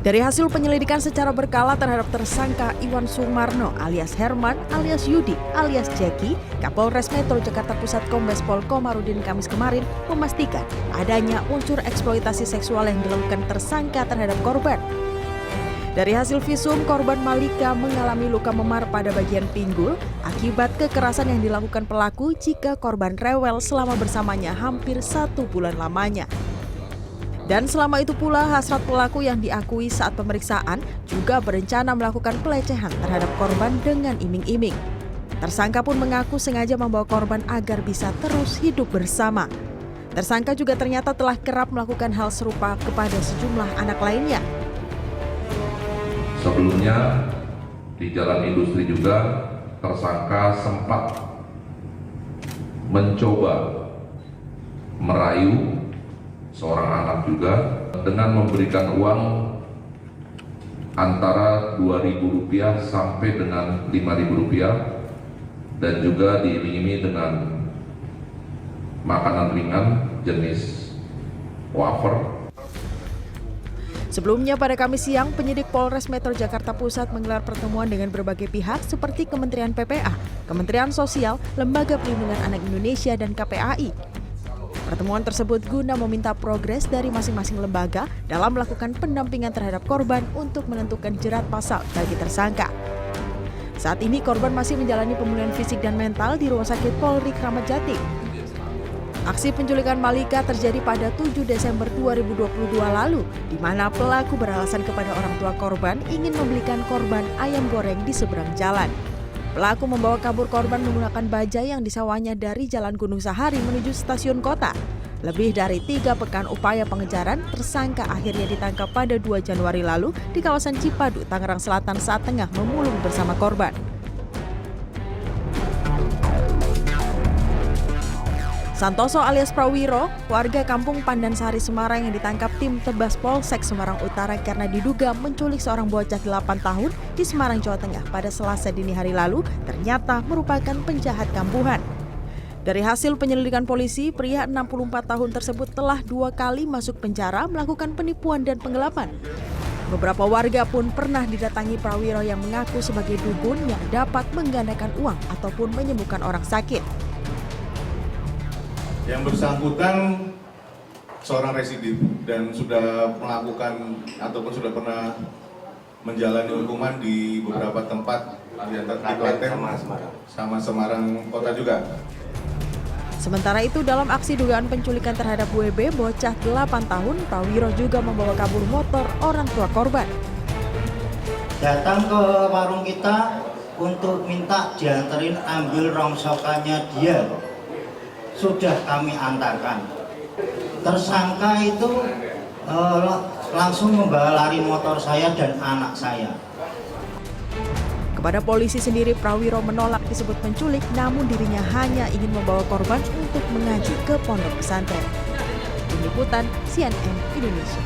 Dari hasil penyelidikan secara berkala terhadap tersangka Iwan Sumarno alias Herman alias Yudi alias Jeki, Kapolres Metro Jakarta Pusat Kombes Pol Komarudin Kamis kemarin memastikan adanya unsur eksploitasi seksual yang dilakukan tersangka terhadap korban. Dari hasil visum, korban Malika mengalami luka memar pada bagian pinggul akibat kekerasan yang dilakukan pelaku jika korban rewel selama bersamanya hampir 1 bulan lamanya. Dan selama itu pula hasrat pelaku yang diakui saat pemeriksaan juga berencana melakukan pelecehan terhadap korban dengan iming-iming. Tersangka pun mengaku sengaja membawa korban agar bisa terus hidup bersama. Tersangka juga ternyata telah kerap melakukan hal serupa kepada sejumlah anak lainnya. Sebelumnya di Jalan Industri juga tersangka sempat mencoba merayu seorang anak juga dengan memberikan uang antara Rp2.000 sampai dengan Rp5.000 dan juga diiringi dengan makanan ringan jenis wafer. Sebelumnya pada Kamis siang, penyidik Polres Metro Jakarta Pusat menggelar pertemuan dengan berbagai pihak seperti Kementerian PPA, Kementerian Sosial, Lembaga Perlindungan Anak Indonesia, dan KPAI. Pertemuan tersebut guna meminta progres dari masing-masing lembaga dalam melakukan pendampingan terhadap korban untuk menentukan jerat pasal bagi tersangka. Saat ini korban masih menjalani pemulihan fisik dan mental di Rumah Sakit Polri Kramat Jati. Aksi penculikan Malika terjadi pada 7 Desember 2022 lalu, di mana pelaku beralasan kepada orang tua korban ingin membelikan korban ayam goreng di seberang jalan. Pelaku membawa kabur korban menggunakan bajai yang disewanya dari Jalan Gunung Sahari menuju stasiun kota. Lebih dari 3 pekan upaya pengejaran, tersangka akhirnya ditangkap pada 2 Januari lalu di kawasan Cipadu, Tangerang Selatan saat tengah memulung bersama korban. Santoso alias Prawiro, warga kampung Pandansari Semarang yang ditangkap tim Tebas Polsek Semarang Utara karena diduga menculik seorang bocah 8 tahun di Semarang, Jawa Tengah pada Selasa dini hari lalu, ternyata merupakan penjahat kambuhan. Dari hasil penyelidikan polisi, pria 64 tahun tersebut telah 2 kali masuk penjara melakukan penipuan dan penggelapan. Beberapa warga pun pernah didatangi Prawiro yang mengaku sebagai dukun yang dapat menggandakan uang ataupun menyembuhkan orang sakit. Yang bersangkutan seorang residiv dan sudah melakukan ataupun sudah pernah menjalani hukuman di beberapa tempat di Klaten sama Semarang Kota juga. Sementara itu dalam aksi dugaan penculikan terhadap WB bocah 8 tahun, Prawiro juga membawa kabur motor orang tua korban. Datang ke warung kita untuk minta dianterin ambil rongsokannya dia. Sudah kami antarkan. Tersangka itu langsung membawa lari motor saya dan anak saya. Kepada polisi sendiri, Prawiro menolak disebut penculik, namun dirinya hanya ingin membawa korban untuk mengaji ke pondok pesantren. Tim Liputan CNN Indonesia.